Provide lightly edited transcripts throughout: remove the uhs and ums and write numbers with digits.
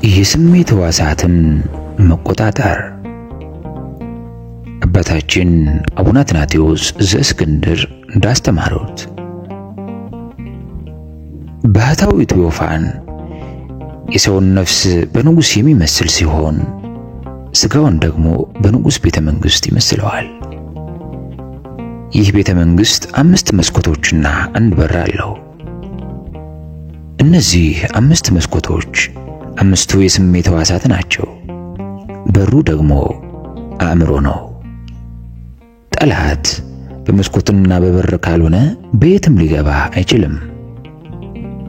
የስሜት ሕዋሳትን መቆጣጠር። አባታችን አቡነ አትናቴዎስ ዘእስክንድር እንዳስተማሩት ባህታዊ ቴዎፋን የሰውን ነፍስ በንጉስ የሚመስል ሲሆን ስጋውን ደግሞ በንጉስ ቤተ መንግስት ይመስለዋል። ይህ ቤተ መንግስት 5 መስኮቶችና 1 በር አለው። እነዚህ 5 መስኮቶች 5ቱ የስሜት ሕዋሳት ናቸው። በሩ ደግሞ አእምሮ ነው። ጠላት በመስኮትና በበር ካልሆነ በየትም ሊገባ አይችልም።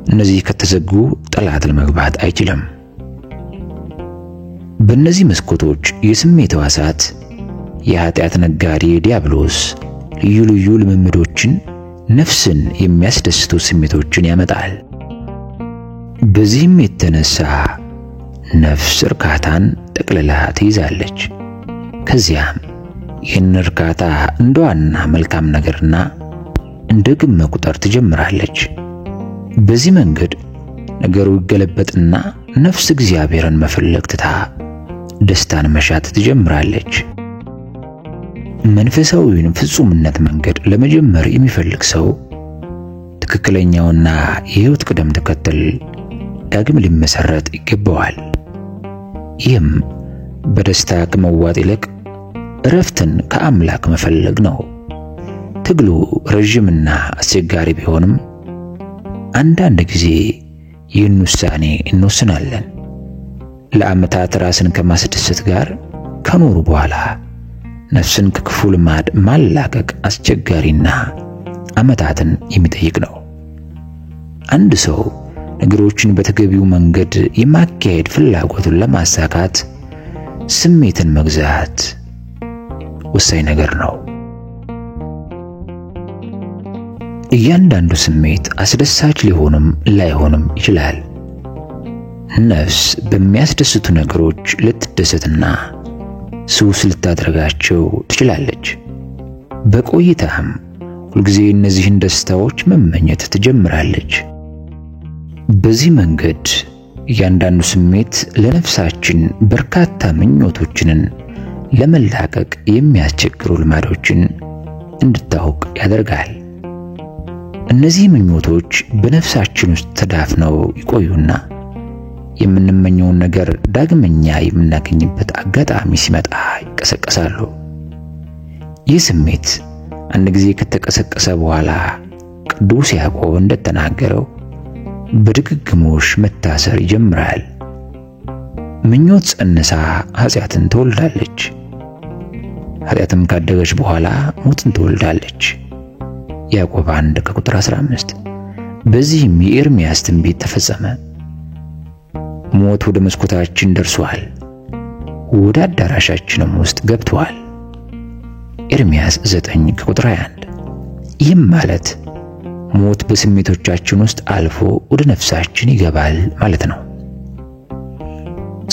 እነዚህ ከተዘጉ ጠላት ለመግባት አይችልም። በእነዚህ መስኮቶች የስሜት ሕዋሳት የኃጢአት ነጋዴ ዲያብሎስ ልዩ ልዩ ልምምዶችን፣ ነፍስን የሚያስደስቱ ስሜቶችን ያመጣል። በዚህም የተነሳ ነፍስ እርካታን ጠቅልላ ትይዛለች። ከዚያም ይህን እርካታ እንደ ዋና መልካም ነገርና እንደ ግብ መቁጠር ትጀምራለች። በዚህ መንገድ ነገሩ ይገለበጥና ነፍስ እግዚአብሔርን መፈለግ ትታ ደስታን መሻት ትጀምራለች። መንፈሳዊውን ፍጹምነት መንገድ ለመጀመር የሚፈልግ ሰው ትክክለኛውና የሕይወት ቅደም ተከተል ዳግም ሊመሰረት ይገባዋል። ይህም በደስታ ከመዋጥ ይልቅ እረፍትን ከአምላክ መፈለግ ነው። ትግሉ ረጅምና አስቸጋሪ ቢሆንም አንዳንድ ጊዜ ይህን ውሳኔ እንወስናለን። ለዓመታት ራስን ከማስደሰት ጋር ከኖሩ በኋላ ነፍስን ከክፉ ልማድ ማላቀቅ አስቸጋሪና ዓመታትን የሚጠይቅ ነው። አንድ ሰው ነገሮችን በተገቢው መንገድ የማካሄድ ፍላጎቱን ለማሳካት ስሜትን መግዛት ወሳኝ ነገር ነው። እያንዳንዱ ስሜት አስደሳች ሊሆንም ላይሆንም ይችላል። ነፍስ በሚያስደስቱ ነገሮች ልትደሰትና ሱስ ልታደርጋቸው ትችላለች። በቆይታም ሁልጊዜ እነዚህን ደስታዎች መመኘት ትጀምራለች። በዚህ መንገድ እያንዳንዱ ስሜት ለነፍሳችን በርካታ ምኞቶችን ለመላቀቅ የሚያስቸግሩ ልማዶችን እንድታውቅ ያደርጋል። እነዚህ ምኞቶች በነፍሳችን ውስጥ ተዳፍነው ይቆዩና የምንመኘውን ነገር ዳግመኛ የምናገኝበት አጋጣሚ ሲመጣ ይቀሰቀሳሉ። ይህ ስሜት አንድ ጊዜ ከተቀሰቀሰ በኋላ ቅዱስ ያዕቆብ እንደተናገረው በድግግሞሽ መታሰር ይጀምራል። ምኞት ጸንሳ ኃጢአትን ትወልዳለች። ኃጢአትም ካደገች በኋላ ሞትን ትወልዳለች። ያዕቆብ 1:15። በዚህም የኤርምያስ ትንቢት ተፈጸመ። ሞት ወደ መስኮታችን ደርሷል፣ ወደ አዳራሻችንም ውስጥ ገብቷል። ኤርምያስ 9:21። ይህም ማለት ሞት በስሜቶቻችን ውስጥ አልፎ ወደ ነፍሳችን ይገባል ማለት ነው።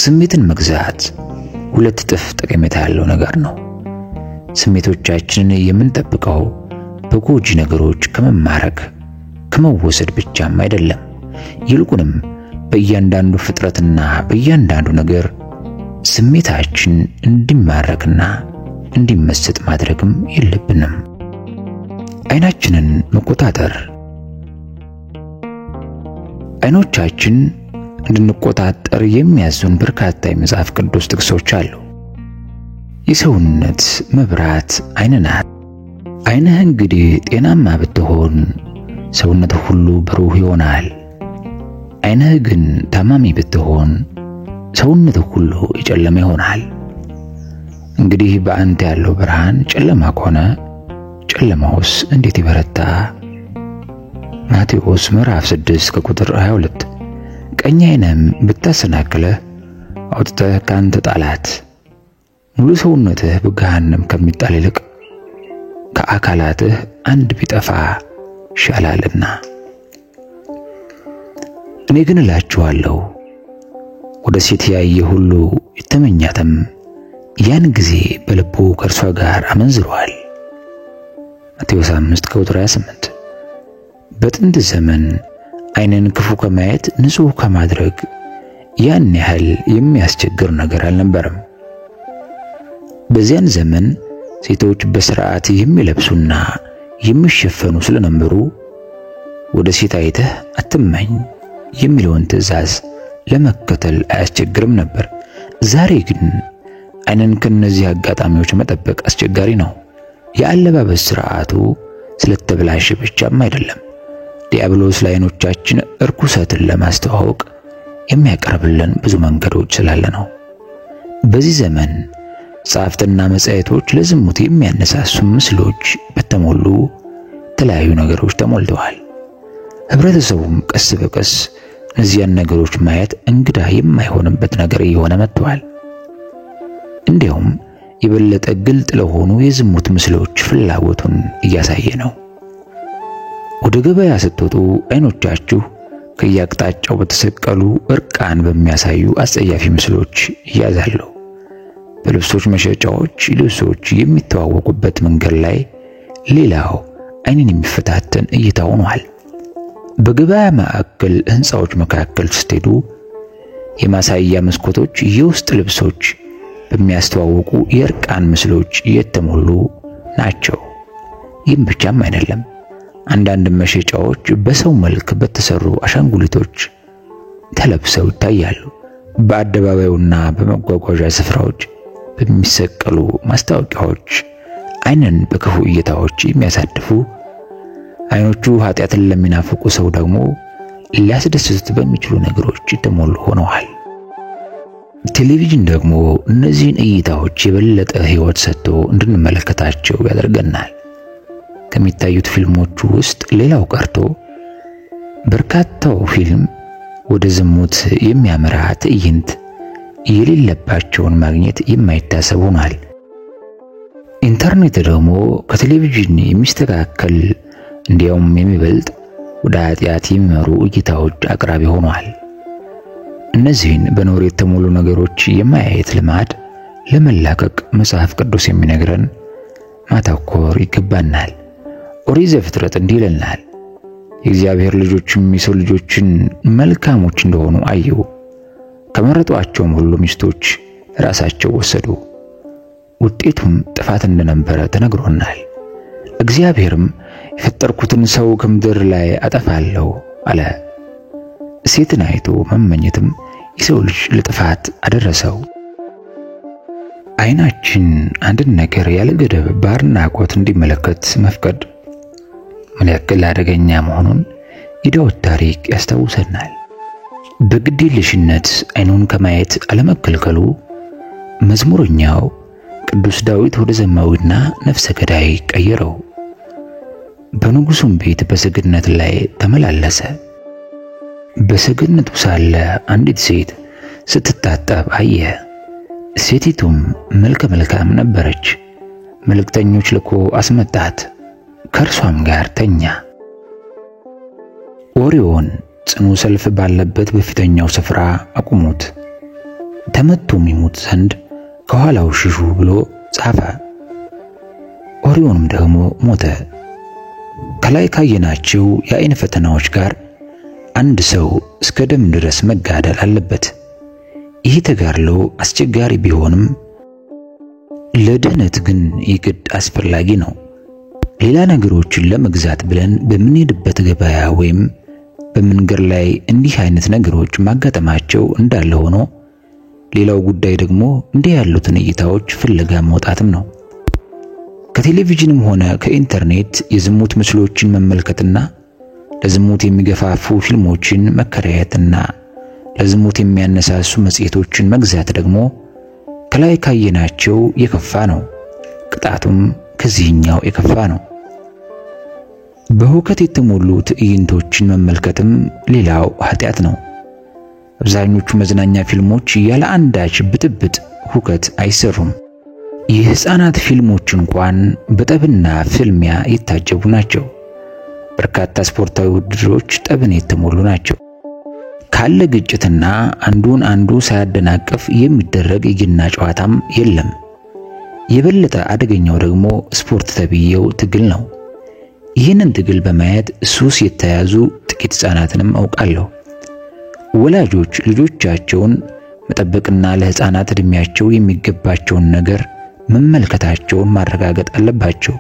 ስሜትን መግዛት 2 እጥፍ ጠቀሜታ ያለው ነገር ነው። ስሜቶቻችንን የምንጠብቀው በጎጂ ነገሮች ከመማረክ ከመወሰድ ብቻም አይደለም። ይልቁንም በእያንዳንዱ ፍጥረትና በእያንዳንዱ ነገር ስሜታችን እንዲማረክና እንዲመስጥ ማድረግም የለብንም። ዓይናችንን መቆጣጠር። ዓይኖቻችን እንድንቆጣጠር የሚያዙን በርካታ የመጽሐፍ ቅዱስ ጥቅሶች አሉ። የሰውነት መብራት ዓይን ናት። ዓይንህ እንግዲህ ጤናማ ብትሆን ሰውነትህ ሁሉ ብሩህ ይሆናል። ዓይንህ ግን ታማሚ ብትሆን ሰውነትህ ሁሉ የጨለመ ይሆናል። እንግዲህ በአንተ ያለው ብርሃን ጨለማ ከሆነ ጨለማውስ እንዴት ይበረታ? ማቴዎስ ምዕራፍ 6:22። ቀኝ ዓይንህም ብታሰናክልህ አውጥተህ ካንተ ጣላት። ሙሉ ሰውነትህ በገሃነም ከሚጣል ይልቅ ከአካላትህ አንድ ቢጠፋ ይሻላልና። እኔ ግን እላችኋለሁ ወደ ሴት ያየ ሁሉ የተመኛትም ያን ጊዜ በልቡ ከእርሷ ጋር አመንዝሯል። ማቴዎስ 5:28። በጥንት ዘመን ዓይንን ክፉ ከማየት ንጹሕ ከማድረግ ያን ያህል የሚያስቸግር ነገር አልነበረም። በዚያን ዘመን ሴቶች በስርዓት የሚለብሱና የሚሸፈኑ ስለነበሩ ወደ ሴት አይተህ አትመኝ የሚለውን ትዕዛዝ ለመከተል አያስቸግርም ነበር። ዛሬ ግን ዓይንን ከነዚህ አጋጣሚዎች መጠበቅ አስቸጋሪ ነው። የአለባበስ ስርዓቱ ስለተበላሸ ብቻም አይደለም፣ ዲያብሎስ ለዓይኖቻችን እርኩሰትን ለማስተዋወቅ የሚያቀርብልን ብዙ መንገዶች ስላለ ነው። በዚህ ዘመን ጸሐፍትና መጻሕፍቶች ለዝሙት የሚያነሳሱ ምስሎች በተሞሉ የተለያዩ ነገሮች ተሞልተዋል። ህብረተሰቡም ቀስ በቀስ እነዚያን ነገሮች ማየት እንግዳ የማይሆንበት ነገር እየሆነ መጥቷል። እንዲያውም የበለጠ ግልጥ ለሆኑ የዝሙት ምስሎች ፍላጎቱን እያሳየ ነው። ወደ ገበያ ስትወጡ ዓይኖቻችሁ ከየአቅጣጫው በተሰቀሉ እርቃን በሚያሳዩ አጸያፊ ምስሎች ይያዛሉ። በልብሶች መሸጫዎች ልብሶች የሚተዋወቁበት መንገድ ላይ ሌላው ዓይንን የሚፈታተን እይታ ሆኗል። በገበያ ማዕከል ህንጻዎች መካከል ስትሄዱ የማሳያ መስኮቶች የውስጥ ልብሶች በሚያስተዋውቁ የእርቃን ምስሎች የተሞሉ ናቸው። ይህም ብቻም አይደለም፣ አንዳንድ መሸጫዎች በሰው መልክ በተሰሩ አሻንጉሊቶች ተለብሰው ይታያሉ። በአደባባዩና በመጓጓዣ ስፍራዎች በሚሰቀሉ ማስታወቂያዎች ዓይንን በክፉ እይታዎች የሚያሳድፉ፣ ዓይኖቹ ኃጢአትን ለሚናፍቁ ሰው ደግሞ ሊያስደስቱት በሚችሉ ነገሮች የተሞሉ ሆነዋል። ቴሌቪዥን ደግሞ እነዚህን እይታዎች የበለጠ ህይወት ሰጥቶ እንድንመለከታቸው ያደርገናል። ከሚታዩት ፊልሞች ውስጥ ሌላው ቀርቶ በርካታው ፊልም ወደ ዝሙት የሚያመራ ትዕይንት የሌለባቸውን ማግኘት የማይታሰብ ሆኗል። ኢንተርኔት ደግሞ ከቴሌቪዥን የሚስተካከል እንዲያውም የሚበልጥ ወደ ኃጢአት የሚመሩ እይታዎች አቅራቢ ሆኗል። እነዚህን በኖር የተሞሉ ነገሮች የማየት ልማድ ለመላቀቅ መጽሐፍ ቅዱስ የሚነግረን ማተኮር ይገባናል። ኦሪት ዘፍጥረት እንዲህ ይለናል፣ የእግዚአብሔር ልጆችም የሰው ልጆችን መልካሞች እንደሆኑ አዩ፣ ከመረጧቸውም ሁሉ ሚስቶች ራሳቸው ወሰዱ፣ ውጤቱም ጥፋት እንደነበረ ተነግሮናል። እግዚአብሔርም የፈጠርኩትን ሰው ከምድር ላይ አጠፋለሁ አለ። ሴትን አይቶ መመኘትም የሰው ልጅ ለጥፋት አደረሰው። ዓይናችን አንድን ነገር ያለ ገደብ በአድናቆት እንዲመለከት መፍቀድ ምን ያክል አደገኛ መሆኑን የዳዊት ታሪክ ያስታውሰናል። በግዴለሽነት ዓይኑን ከማየት አለመከልከሉ መዝሙረኛው ቅዱስ ዳዊት ወደ ዘማዊና ነፍሰ ገዳይ ቀየረው። በንጉሡም ቤት በሰገነት ላይ ተመላለሰ። በሰገነቱ ሳለ አንዲት ሴት ስትታጠብ አየ። ሴቲቱም መልከ መልካም ነበረች። መልእክተኞች ልኮ አስመጣት፣ ከእርሷም ጋር ተኛ። ኦሪዮን ጽኑ ሰልፍ ባለበት በፊተኛው ስፍራ አቁሙት፣ ተመቶም ይሞት ዘንድ ከኋላው ሽሹ ብሎ ጻፈ። ኦሪዮንም ደግሞ ሞተ። ከላይ ካየናቸው የዓይን ፈተናዎች ጋር አንድ ሰው እስከ ደም ድረስ መጋደል አለበት። ይህ ተጋድሎ አስቸጋሪ ቢሆንም ለድህነት ግን የግድ አስፈላጊ ነው። ሌላ ነገሮችን ለመግዛት ብለን በምንሄድበት ገበያ ወይም በመንገድ ላይ እንዲህ አይነት ነገሮች ማጋጠማቸው እንዳለ ሆኖ ሌላው ጉዳይ ደግሞ እንዲህ ያሉትን እይታዎች ፍለጋ መውጣትም ነው። ከቴሌቪዥንም ሆነ ከኢንተርኔት የዝሙት ምስሎችን መመልከትና ለዝሙት የሚገፋፉ ፊልሞችን መከራየትና ለዝሙት የሚያነሳሱ መጽሔቶችን መግዛት ደግሞ ከላይ ካየናቸው የከፋ ነው። ቅጣቱም ከዚህኛው የከፋ ነው። በሁከት የተሞሉ ትዕይንቶችን መመልከትም ሌላው ኃጢአት ነው። አብዛኞቹ መዝናኛ ፊልሞች ያለ አንዳች ብጥብጥ ሁከት አይሰሩም። የሕፃናት ፊልሞች እንኳን በጠብና ፍልሚያ የታጀቡ ናቸው። በርካታ ስፖርታዊ ውድድሮች ጠብን የተሞሉ ናቸው። ካለ ግጭትና አንዱ ሳያደናቅፍ የሚደረግ የግና ጨዋታም የለም። የበለጠ አደገኛው ደግሞ ስፖርት ተብዬው ትግል ነው። ይህንን ትግል በማየት ሱስ የተያዙ ጥቂት ሕፃናትንም አውቃለሁ። ወላጆች ልጆቻቸውን መጠበቅና ለሕፃናት እድሜያቸው የሚገባቸውን ነገር መመልከታቸውን ማረጋገጥ አለባቸው።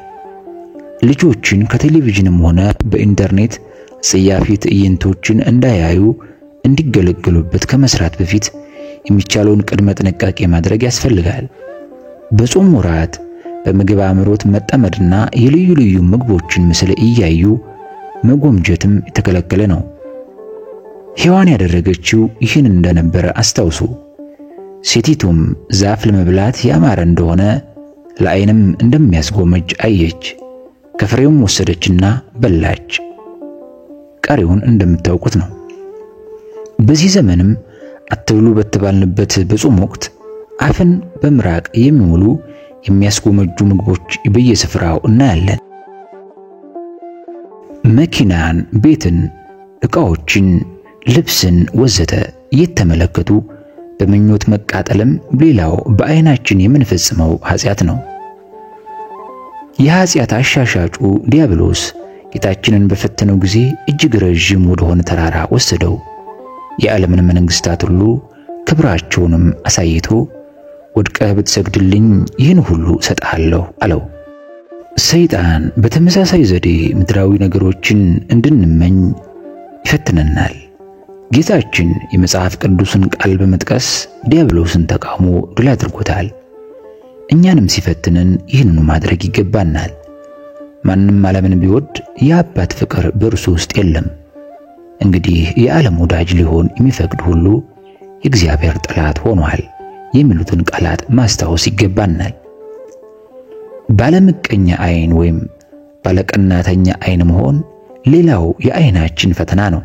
ልጆችን ከቴሌቪዥንም ሆነ በኢንተርኔት አጸያፊ ትዕይንቶችን እንዳያዩ እንዲገለገሉበት ከመስራት በፊት የሚቻለውን ቅድመ ጥንቃቄ ማድረግ ያስፈልጋል። በጾም ወራት በምግብ አምሮት መጠመድና የልዩ ልዩ ምግቦችን ምስል እያዩ መጎምጀትም የተከለከለ ነው። ሔዋን ያደረገችው ይህን እንደነበረ አስታውሱ። ሴቲቱም ዛፍ ለመብላት ያማረ እንደሆነ ለዓይንም እንደሚያስጎመጅ አየች፣ ከፍሬውም ወሰደችና በላች። ቀሪውን እንደምታውቁት ነው። በዚህ ዘመንም አትብሉ በተባልንበት በጾም ወቅት አፍን በምራቅ የሚሞሉ የሚያስጎመጁ ምግቦች በየስፍራው እናያለን። መኪናን፣ ቤትን፣ ዕቃዎችን፣ ልብስን ወዘተ እየተመለከቱ በምኞት መቃጠልም ሌላው በዓይናችን የምንፈጽመው ኃጢአት ነው። የኃጢአት አሻሻጩ ዲያብሎስ ጌታችንን በፈተነው ጊዜ እጅግ ረጅም ወደሆነ ተራራ ወሰደው። የዓለምን መንግስታት ሁሉ ክብራቸውንም አሳይቶ ወድቀህ ብትሰግድልኝ ይህን ሁሉ እሰጥሃለሁ አለው። ሰይጣን በተመሳሳይ ዘዴ ምድራዊ ነገሮችን እንድንመኝ ይፈትነናል። ጌታችን የመጽሐፍ ቅዱስን ቃል በመጥቀስ ዲያብሎስን ተቃውሞ ድል አድርጎታል። እኛንም ሲፈትነን ይህንኑ ማድረግ ይገባናል። ማንም ዓለምን ቢወድ የአባት ፍቅር በእርሱ ውስጥ የለም። እንግዲህ የዓለም ወዳጅ ሊሆን የሚፈቅድ ሁሉ የእግዚአብሔር ጠላት ሆኗል የሚሉትን ቃላት ማስታወስ ይገባናል። ባለምቀኛ ዓይን ወይም ባለቀናተኛ ዓይን መሆን ሌላው የዓይናችን ፈተና ነው።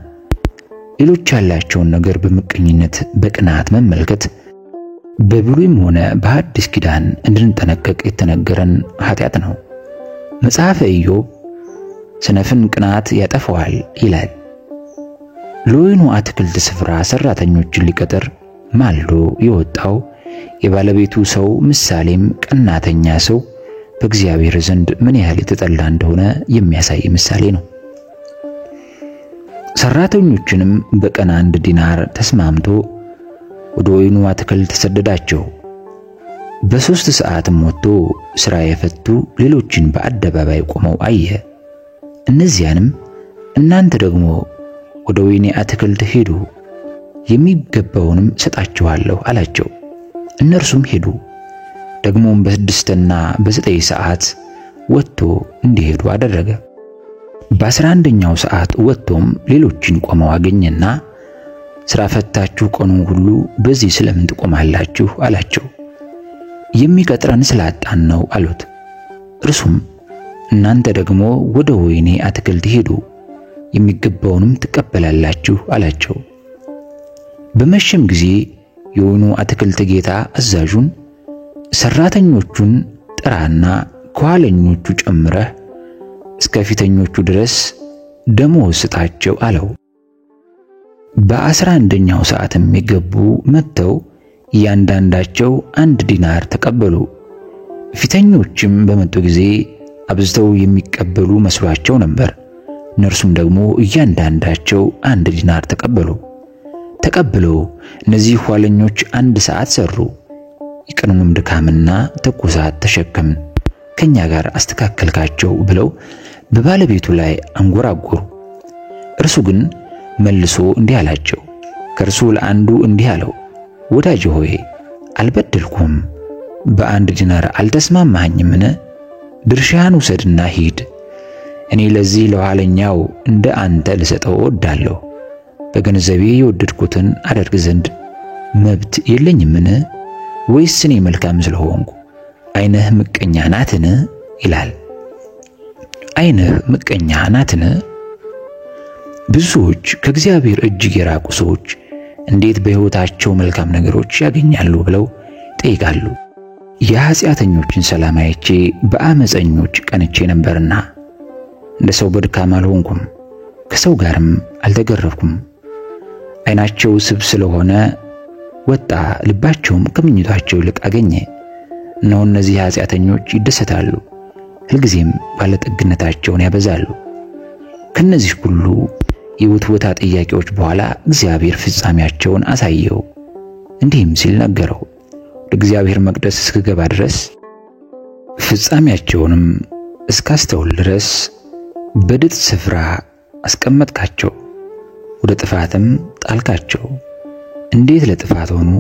ሌሎች ያላቸውን ነገር በምቀኝነት በቅናት መመልከት በብሉይም ሆነ በሐዲስ ኪዳን እንድንጠነቀቅ የተነገረን ኃጢአት ነው። መጽሐፈ ኢዮብ ሰነፍን ቅናት ያጠፋዋል ይላል። ለወይኑ አትክልት ስፍራ ሰራተኞችን ሊቀጥር ማልዶ የወጣው የባለቤቱ ሰው ምሳሌም ቀናተኛ ሰው በእግዚአብሔር ዘንድ ምን ያህል የተጠላ እንደሆነ የሚያሳይ ምሳሌ ነው። ሰራተኞችንም በቀን 1 ዲናር ተስማምቶ ወደ ወይኑ አትክልት ሰደዳቸው። በ3 ሰዓትም ወጥቶ ሥራ የፈቱ ሌሎችን በአደባባይ ቆመው አየ። እነዚያንም እናንተ ደግሞ ወደ ወይኔ አትክልት ሄዱ፣ የሚገባውንም ሰጣችኋለሁ አላቸው። እነርሱም ሄዱ። ደግሞም በ6ና በ9 ሰዓት ወጥቶ እንዲሄዱ አደረገ። በ11ኛው ሰዓት ወጥቶም ሌሎችን ቆመው አገኘና ሥራ ፈታችሁ ቀኑን ሁሉ በዚህ ስለምን ትቆማላችሁ አላቸው። የሚቀጥረን ስላጣን ነው አሉት። እርሱም እናንተ ደግሞ ወደ ወይኔ አትክልት ሄዱ፣ የሚገባውንም ትቀበላላችሁ አላቸው። በመሸም ጊዜ የወይኑ አትክልት ጌታ አዛዡን ሰራተኞቹን ጥራና ከኋለኞቹ ጨምረህ እስከ ፊተኞቹ ድረስ ደሞዝ ስጣቸው አለው። በ11ኛው ሰዓትም የገቡ መጥተው እያንዳንዳቸው 1 ዲናር ተቀበሉ። ፊተኞችም በመጡ ጊዜ አብዝተው የሚቀበሉ መስሏቸው ነበር። እነርሱም ደግሞ እያንዳንዳቸው 1 ዲናር ተቀበሉ። ተቀብለው እነዚህ ኋለኞች 1 ሰዓት ሰሩ፣ የቀኑንም ድካምና ትኩሳት ተሸከምን፣ ከኛ ጋር አስተካከልካቸው ብለው በባለቤቱ ላይ አንጎራጎሩ። እርሱ ግን መልሶ እንዲህ አላቸው። ከእርሱ ለአንዱ እንዲህ አለው፣ ወዳጅ ሆይ አልበደልኩም፣ በ1 ዲናር አልተስማማኸኝምን? ድርሻህን ውሰድና ሂድ። እኔ ለዚህ ለኋለኛው እንደ አንተ ልሰጠው እወዳለሁ። በገንዘቤ የወደድኩትን አደርግ ዘንድ መብት የለኝምን? ወይስ እኔ መልካም ስለሆንኩ ዓይንህ ምቀኛ ናትን? ይላል። ዓይንህ ምቀኛ ናትን? ብዙ ሰዎች ከእግዚአብሔር እጅግ የራቁ ሰዎች እንዴት በሕይወታቸው መልካም ነገሮች ያገኛሉ ብለው ጠይቃሉ። የኃጢአተኞችን ሰላም አይቼ በአመፀኞች ቀንቼ ነበርና እንደ ሰው በድካም አልሆንኩም፣ ከሰው ጋርም አልተገረፍኩም። ዓይናቸው ስብ ስለሆነ ወጣ፣ ልባቸውም ከምኞታቸው ይልቅ አገኘ። እነሆ እነዚህ ኃጢአተኞች ይደሰታሉ፣ ሁልጊዜም ባለጠግነታቸውን ያበዛሉ። ከነዚህ ሁሉ የውትወታ ጥያቄዎች በኋላ እግዚአብሔር ፍጻሜያቸውን አሳየው። እንዲህም ሲል ነገረው፣ ወደ እግዚአብሔር መቅደስ እስክገባ ድረስ ፍጻሜያቸውንም እስካስተውል ድረስ በድጥ ስፍራ አስቀመጥካቸው፣ ወደ ጥፋትም ጣልካቸው። እንዴት ለጥፋት ሆኑ!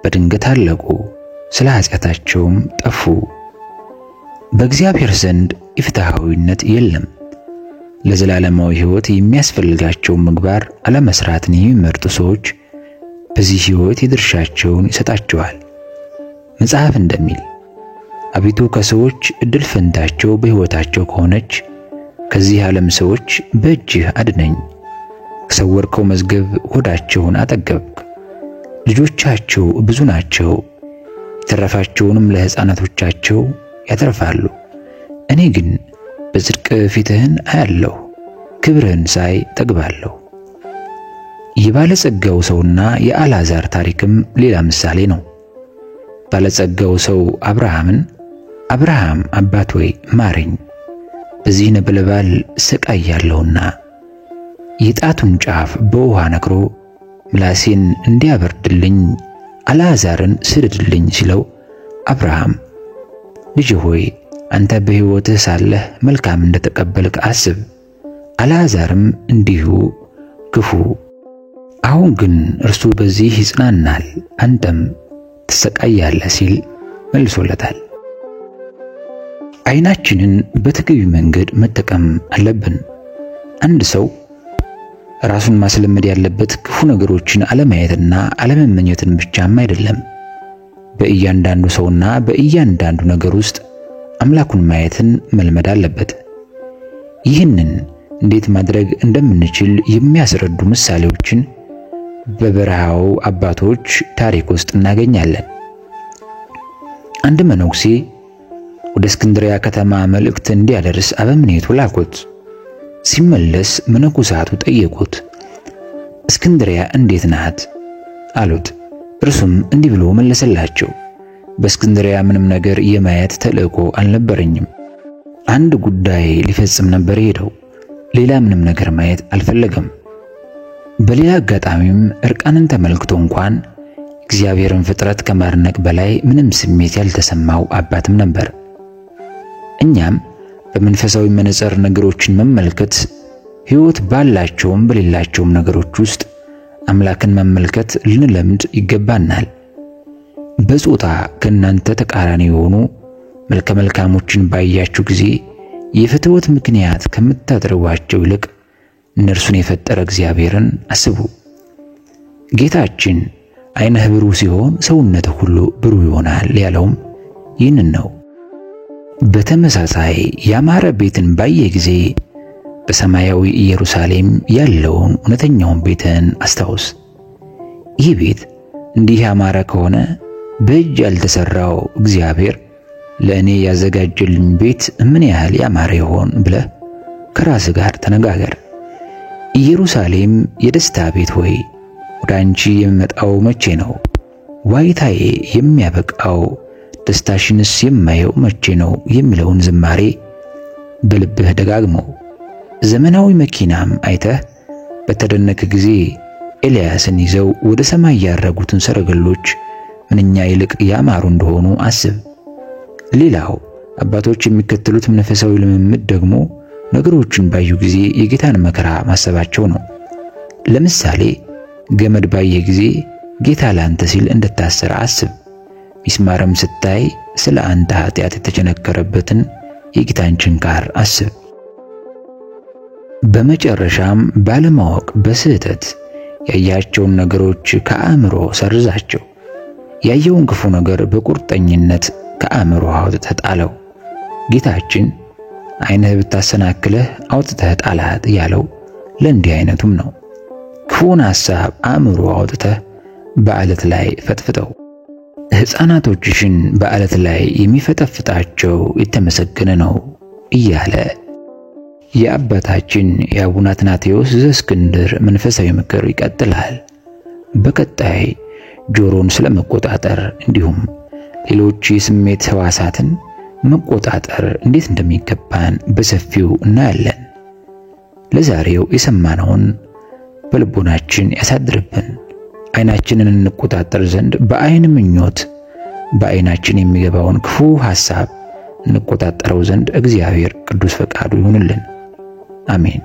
በድንገት አለቁ፣ ስለ ኃጢአታቸውም ጠፉ። በእግዚአብሔር ዘንድ ኢፍትሐዊነት የለም። ለዘላለማዊ ሕይወት የሚያስፈልጋቸው ምግባር አለመስራትን የሚመርጡ ሰዎች በዚህ ሕይወት የድርሻቸውን ይሰጣቸዋል። መጽሐፍ እንደሚል አቤቱ ከሰዎች እድል ፈንታቸው በሕይወታቸው ከሆነች ከዚህ ዓለም ሰዎች በእጅህ አድነኝ። ከሰወርከው መዝገብ ሆዳቸውን አጠገብክ። ልጆቻቸው ብዙ ናቸው፣ የተረፋቸውንም ለሕፃናቶቻቸው ያተርፋሉ። እኔ ግን በጽድቅ ፊትህን አያለሁ፣ ክብርህን ሳይ ጠግባለሁ። የባለጸጋው ሰውና የአልዓዛር ታሪክም ሌላ ምሳሌ ነው። ባለጸጋው ሰው አብርሃምን አብርሃም አባት ሆይ ማረኝ፣ በዚህ ነበልባል እሰቃያለሁና የጣቱን ጫፍ በውሃ ነክሮ ምላሴን እንዲያበርድልኝ አልዓዛርን ስደድልኝ ሲለው አብርሃም ልጅ ሆይ አንተ በሕይወትህ ሳለህ መልካም እንደተቀበልክ አስብ፣ አልዓዛርም እንዲሁ ክፉ። አሁን ግን እርሱ በዚህ ይጽናናል፣ አንተም ትሰቃያለህ ሲል መልሶለታል። ዓይናችንን በተገቢ መንገድ መጠቀም አለብን። አንድ ሰው ራሱን ማስለመድ ያለበት ክፉ ነገሮችን አለማየትና አለመመኘትን ብቻም አይደለም። በእያንዳንዱ ሰውና በእያንዳንዱ ነገር ውስጥ አምላኩን ማየትን መልመድ አለበት። ይህንን እንዴት ማድረግ እንደምንችል የሚያስረዱ ምሳሌዎችን በበረሃው አባቶች ታሪክ ውስጥ እናገኛለን። አንድ መነኩሴ ወደ እስክንድሪያ ከተማ መልእክት እንዲያደርስ አበምኔቱ ላኩት። ሲመለስ መነኮሳቱ ጠየቁት፣ እስክንድሪያ እንዴት ናት አሉት። እርሱም እንዲህ ብሎ መለሰላቸው፣ በእስክንድሪያ ምንም ነገር የማየት ተልእኮ አልነበረኝም። አንድ ጉዳይ ሊፈጽም ነበር ሄደው፣ ሌላ ምንም ነገር ማየት አልፈለገም። በሌላ አጋጣሚም እርቃንን ተመልክቶ እንኳን እግዚአብሔርን ፍጥረት ከማድነቅ በላይ ምንም ስሜት ያልተሰማው አባትም ነበር። እኛም በመንፈሳዊ መነጽር ነገሮችን መመልከት ሕይወት ባላቸውም በሌላቸውም ነገሮች ውስጥ አምላክን መመልከት ልንለምድ ይገባናል። በጾታ ከእናንተ ተቃራኒ የሆኑ መልከ መልካሞችን ባያችሁ ጊዜ የፍትወት ምክንያት ከምታደርጓቸው ይልቅ እነርሱን የፈጠረ እግዚአብሔርን አስቡ። ጌታችን ዓይንህ ብሩህ ሲሆን ሰውነትህ ሁሉ ብሩህ ይሆናል ያለውም ይህንን ነው። በተመሳሳይ ያማረ ቤትን ባየ ጊዜ በሰማያዊ ኢየሩሳሌም ያለውን እውነተኛውን ቤትን አስታውስ። ይህ ቤት እንዲህ ያማረ ከሆነ በእጅ ያልተሰራው እግዚአብሔር ለእኔ ያዘጋጀልኝ ቤት ምን ያህል ያማረ ይሆን ብለህ ከራስህ ጋር ተነጋገር። ኢየሩሳሌም የደስታ ቤት ሆይ ወደ አንቺ የምመጣው መቼ ነው? ዋይታዬ የሚያበቃው ደስታሽንስ የማየው መቼ ነው? የሚለውን ዝማሬ በልብህ ደጋግመው። ዘመናዊ መኪናም አይተህ በተደነቀ ጊዜ ኤልያስን ይዘው ወደ ሰማይ ያረጉትን ሰረገሎች ምንኛ ይልቅ ያማሩ እንደሆኑ አስብ። ሌላው አባቶች የሚከተሉት መንፈሳዊ ልምምድ ደግሞ ነገሮችን ባዩ ጊዜ የጌታን መከራ ማሰባቸው ነው። ለምሳሌ ገመድ ባየ ጊዜ ጌታ ላንተ ሲል እንደታሰረ አስብ። ሚስማርም ስታይ ስለ አንተ ኃጢአት የተቸነከረበትን የጌታን ችንካር አስብ። በመጨረሻም ባለማወቅ በስህተት ያያቸውን ነገሮች ከአእምሮ ሰርዛቸው። ያየውን ክፉ ነገር በቁርጠኝነት ከአእምሮ አውጥተህ ጣለው። ጌታችን ዓይንህ ብታሰናክልህ አውጥተህ ጣላት ያለው ለእንዲህ አይነቱም ነው። ክፉን ሐሳብ አእምሮ አውጥተህ በዓለት ላይ ፈጥፍጠው። ሕፃናቶችሽን በዓለት ላይ የሚፈጠፍጣቸው የተመሰገነ ነው እያለ የአባታችን የአቡነ አትናቴዎስ ዘእስክንድር መንፈሳዊ ምክር ይቀጥላል። በቀጣይ ጆሮን ስለመቆጣጠር እንዲሁም ሌሎች የስሜት ሕዋሳትን መቆጣጠር እንዴት እንደሚገባን በሰፊው እናያለን። ለዛሬው የሰማነውን በልቦናችን ያሳድርብን። አይናችንን እንቆጣጠር ዘንድ በአይን ምኞት በአይናችን የሚገባውን ክፉ ሐሳብ እንቆጣጠረው ዘንድ እግዚአብሔር ቅዱስ ፈቃዱ ይሁንልን። አሜን።